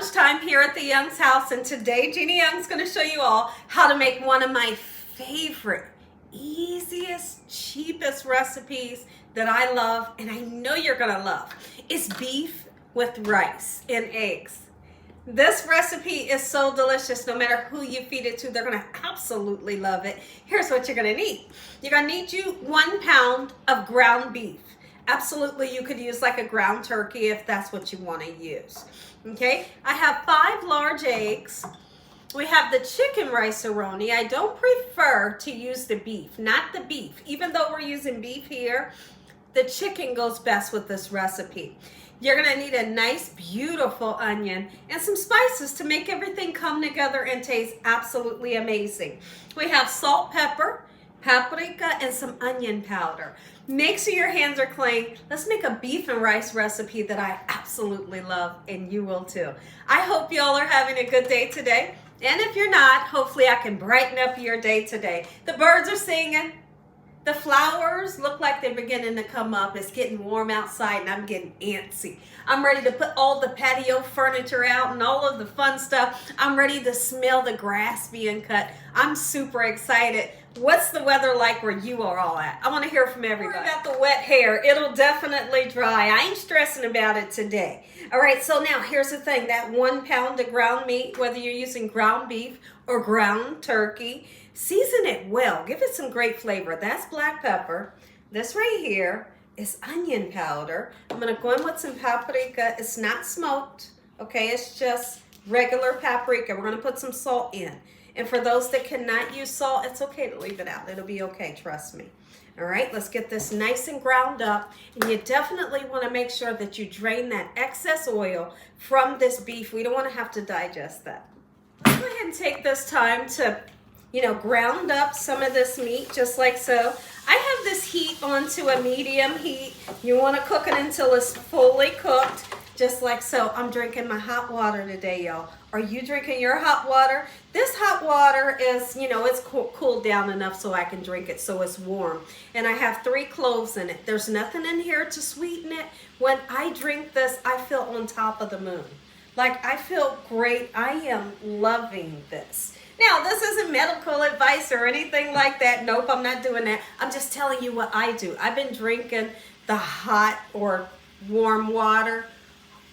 lunchtime here at the Young's house, and today Gina Young's going to show you all how to make one of my favorite, easiest, cheapest recipes that I love, and I know you're going to love. It's beef with rice and eggs. This recipe is so delicious. No matter who you feed it to, they're going to absolutely love it. Here's what you're going to need. You're going to need 1 pound of ground beef. Absolutely, you could use like a ground turkey if that's what you want to use. Okay, I have 5 large eggs. We have the chicken rice-a-roni. I don't prefer to use the beef, not the beef. Even though we're using beef here, the chicken goes best with this recipe. You're gonna need a nice, beautiful onion and some spices to make everything come together and taste absolutely amazing. We have salt, pepper, paprika, and some onion powder. Make sure your hands are clean. Let's make a beef and rice recipe that I absolutely love, and you will too. I hope y'all are having a good day today. And if you're not, hopefully I can brighten up your day today. The birds are singing. The flowers look like they're beginning to come up. It's getting warm outside and I'm getting antsy. I'm ready to put all the patio furniture out and all of the fun stuff. I'm ready to smell the grass being cut. I'm super excited. What's the weather like where you are all at? I want to hear from everybody. Don't worry about the wet hair. It'll definitely dry. I ain't stressing about it today. All right, so now here's the thing. That 1 pound of ground meat, whether you're using ground beef or ground turkey, season it well. Give it some great flavor. That's black pepper. This right here is onion powder. I'm going to go in with some paprika. It's not smoked, okay? It's just regular paprika. We're going to put some salt in. And for those that cannot use salt, it's okay to leave it out. It'll be okay, trust me. All right, let's get this nice and ground up. And you definitely want to make sure that you drain that excess oil from this beef. We don't want to have to digest that. Let's go ahead and take this time to ground up some of this meat just like so. I have this heat onto a medium heat. You want to cook it until it's fully cooked, just like so. I'm drinking my hot water today, y'all. Are you drinking your hot water? This hot water is, it's cooled down enough so I can drink it so it's warm. And I have 3 cloves in it. There's nothing in here to sweeten it. When I drink this, I feel on top of the moon. Like, I feel great. I am loving this. Now, this isn't medical advice or anything like that. Nope, I'm not doing that. I'm just telling you what I do. I've been drinking the hot or warm water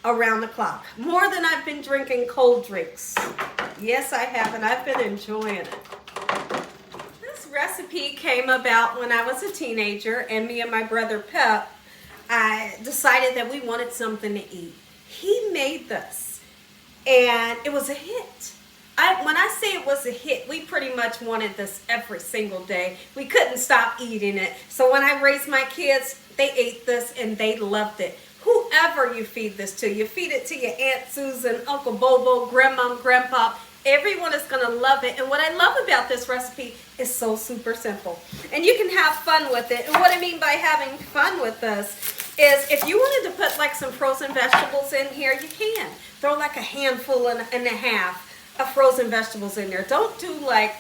around the clock. More than I've been drinking cold drinks. Yes, I have, and I've been enjoying it. This recipe came about when I was a teenager, and me and my brother Pep, I decided that we wanted something to eat. He made this, and it was a hit. When I say it was a hit, we pretty much wanted this every single day. We couldn't stop eating it. So when I raised my kids, they ate this and they loved it. Whoever you feed this to, you feed it to your Aunt Susan, Uncle Bobo, Grandma, Grandpa, everyone is going to love it. And what I love about this recipe is so super simple. And you can have fun with it. And what I mean by having fun with this is if you wanted to put like some frozen vegetables in here, you can. Throw like a handful and a half of frozen vegetables in there. Don't do like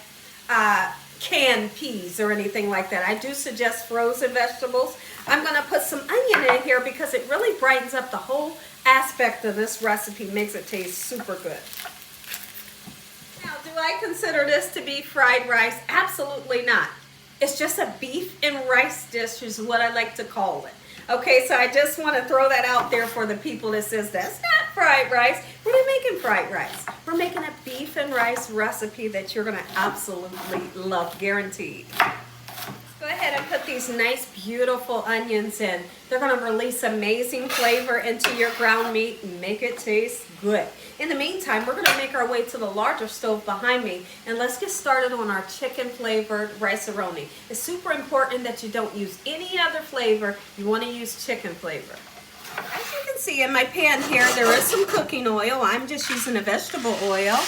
canned peas or anything like that. I do suggest frozen vegetables. I'm going to put some onion in here because it really brightens up the whole aspect of this recipe, makes it taste super good. Now, do I consider this to be fried rice? Absolutely not. It's just a beef and rice dish is what I like to call it. Okay, so I just want to throw that out there for the people that says that's not fried rice. We're not making fried rice. We're making a beef and rice recipe that you're going to absolutely love, guaranteed. Go ahead and put these nice, beautiful onions in. They're going to release amazing flavor into your ground meat and make it taste good. In the meantime, we're going to make our way to the larger stove behind me, and let's get started on our chicken-flavored rice-a-roni. It's super important that you don't use any other flavor. You want to use chicken flavor. As you can see in my pan here, there is some cooking oil. I'm just using a vegetable oil.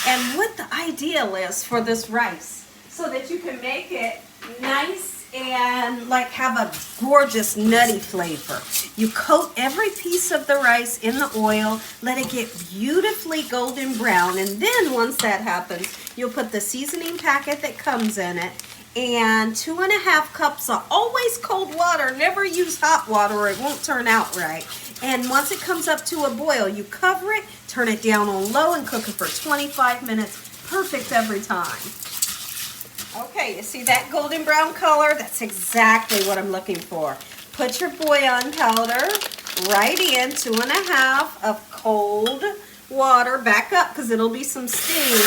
And what the ideal is for this rice, so that you can make it nice and like have a gorgeous nutty flavor. You coat every piece of the rice in the oil, let it get beautifully golden brown, and then once that happens, you'll put the seasoning packet that comes in it, and 2.5 cups of always cold water. Never use hot water or it won't turn out right. And once it comes up to a boil, you cover it, turn it down on low, and cook it for 25 minutes. Perfect every time. Okay, you see that golden brown color? That's exactly what I'm looking for. Put your bouillon powder right in, 2.5 of cold water. Back up because it'll be some steam.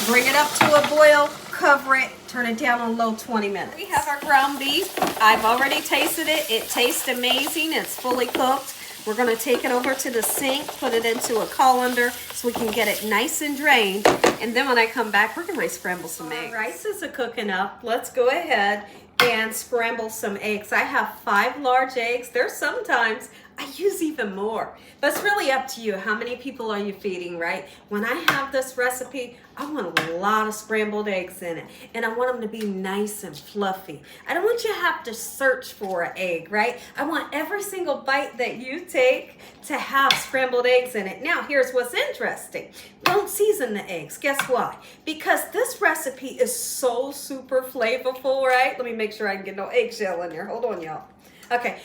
Bring it up to a boil, cover it, turn it down on low 20 minutes. We have our ground beef. I've already tasted it. It tastes amazing. It's fully cooked. We're going to take it over to the sink, put it into a colander so we can get it nice and drained. And then when I come back, we're going to scramble some eggs. Rice is cooking up. Let's go ahead and scramble some eggs. I have 5 large eggs. There's sometimes I use even more. But it's really up to you. How many people are you feeding, right? When I have this recipe, I want a lot of scrambled eggs in it. And I want them to be nice and fluffy. I don't want you to have to search for an egg, right? I want every single bite that you take to have scrambled eggs in it. Now, here's what's interesting. Don't season the eggs. Guess why? Because this recipe is so super flavorful, right? Let me make sure I can get no eggshell in there. Hold on, y'all. Okay.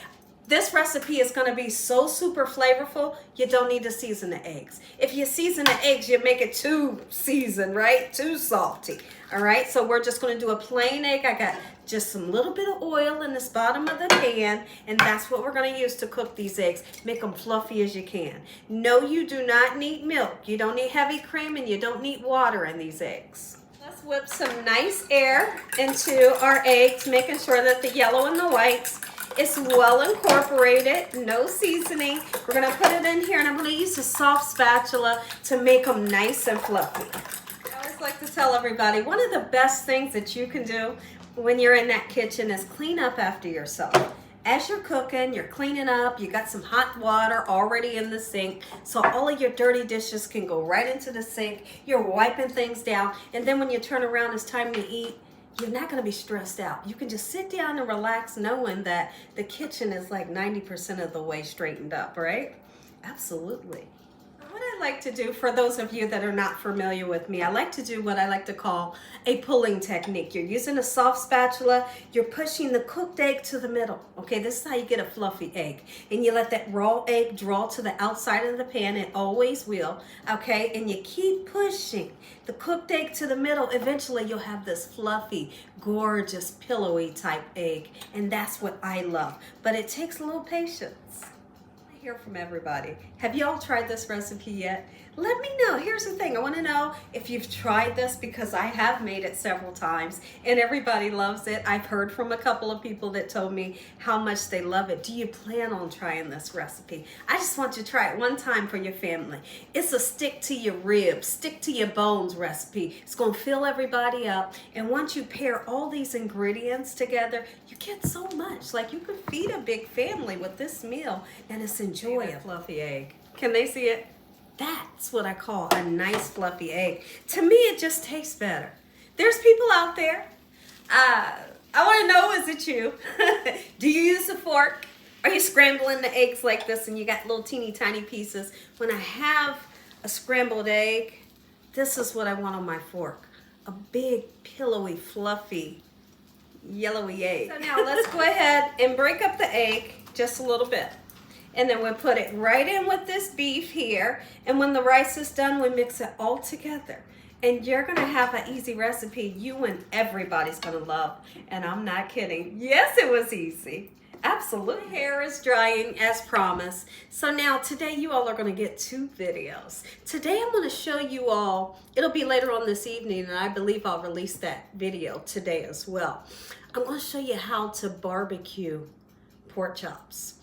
This recipe is going to be so super flavorful, you don't need to season the eggs. If you season the eggs, you make it too seasoned, right? Too salty. All right, so we're just going to do a plain egg. I got just some little bit of oil in this bottom of the pan, and that's what we're going to use to cook these eggs. Make them fluffy as you can. No, you do not need milk. You don't need heavy cream, and you don't need water in these eggs. Let's whip some nice air into our eggs, making sure that the yellow and the whites is well incorporated, no seasoning. We're gonna put it in here, and I'm gonna use a soft spatula to make them nice and fluffy. I always like to tell everybody, one of the best things that you can do when you're in that kitchen is clean up after yourself. As you're cooking, you're cleaning up, you got some hot water already in the sink, so all of your dirty dishes can go right into the sink. You're wiping things down, and then when you turn around, it's time to eat. You're not going to be stressed out. You can just sit down and relax knowing that the kitchen is like 90% of the way straightened up, right? Absolutely. What I like to do, for those of you that are not familiar with me, I like to do what I like to call a pulling technique. You're using a soft spatula, you're pushing the cooked egg to the middle. Okay, this is how you get a fluffy egg. And you let that raw egg draw to the outside of the pan, it always will, okay? And you keep pushing the cooked egg to the middle. Eventually you'll have this fluffy, gorgeous, pillowy type egg. And that's what I love. But it takes a little patience. Hear from everybody. Have y'all tried this recipe yet? Let me know. Here's the thing. I want to know if you've tried this, because I have made it several times and everybody loves it. I've heard from a couple of people that told me how much they love it. Do you plan on trying this recipe? I just want you to try it one time for your family. It's a stick to your ribs, stick to your bones recipe. It's going to fill everybody up. And once you pair all these ingredients together, you get so much. Like, you could feed a big family with this meal, and it's enjoyable. Fluffy egg. Can they see it? That's what I call a nice fluffy egg. To me, it just tastes better. There's people out there. I want to know, is it you? Do you use a fork? Are you scrambling the eggs like this and you got little teeny tiny pieces? When I have a scrambled egg, this is what I want on my fork. A big, pillowy, fluffy, yellowy egg. So now let's go ahead and break up the egg just a little bit. And then we'll put it right in with this beef here. And when the rice is done, we mix it all together. And you're gonna have an easy recipe you and everybody's gonna love. And I'm not kidding. Yes, it was easy. Absolutely. Hair is drying as promised. So now today you all are gonna get 2 videos. Today I'm gonna show you all, it'll be later on this evening, and I believe I'll release that video today as well. I'm gonna show you how to barbecue pork chops.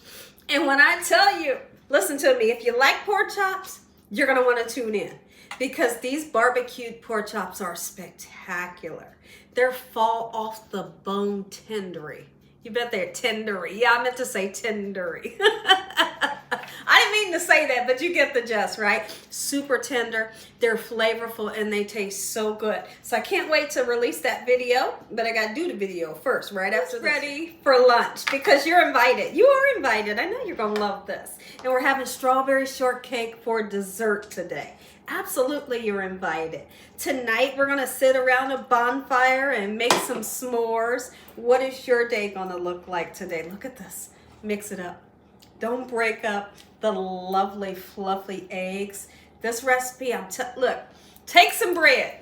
And when I tell you, listen to me, if you like pork chops, you're going to want to tune in, because these barbecued pork chops are spectacular. They're fall off the bone tendery. You bet they're tendery. Yeah, I meant to say tendery. I didn't mean to say that, but you get the gist, right? Super tender, they're flavorful, and they taste so good. So I can't wait to release that video, but I gotta do the video first, right after this. Ready for lunch, because you're invited. You are invited. I know you're gonna love this. And we're having strawberry shortcake for dessert today. Absolutely, you're invited. Tonight, we're gonna sit around a bonfire and make some s'mores. What is your day gonna look like today? Look at this. Mix it up. Don't break up the lovely, fluffy eggs. This recipe, look, take some bread,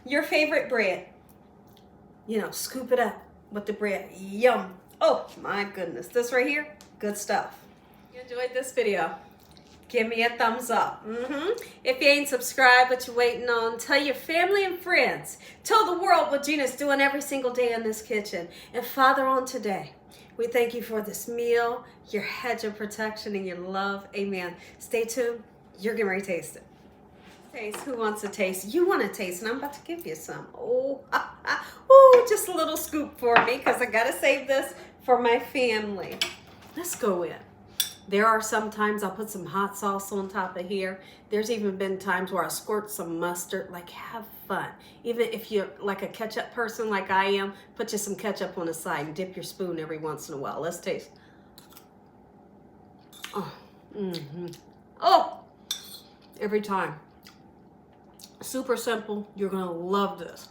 your favorite bread. You know, scoop it up with the bread. Yum. Oh, my goodness. This right here, good stuff. If you enjoyed this video, give me a thumbs up. If you ain't subscribed, what you waiting on, tell your family and friends. Tell the world what Gina's doing every single day in this kitchen. And Father, on today, we thank you for this meal, your hedge of protection, and your love. Amen. Stay tuned. You're getting ready to taste it. Taste. Who wants to taste? You want to taste, and I'm about to give you some. Oh, oh, just a little scoop for me, because I got to save this for my family. Let's go in. There are some times I'll put some hot sauce on top of here. There's even been times where I squirt some mustard. Like, have fun. Even if you're like a ketchup person like I am, put you some ketchup on the side and dip your spoon every once in a while. Let's taste. Oh, oh, every time. Super simple. You're going to love this.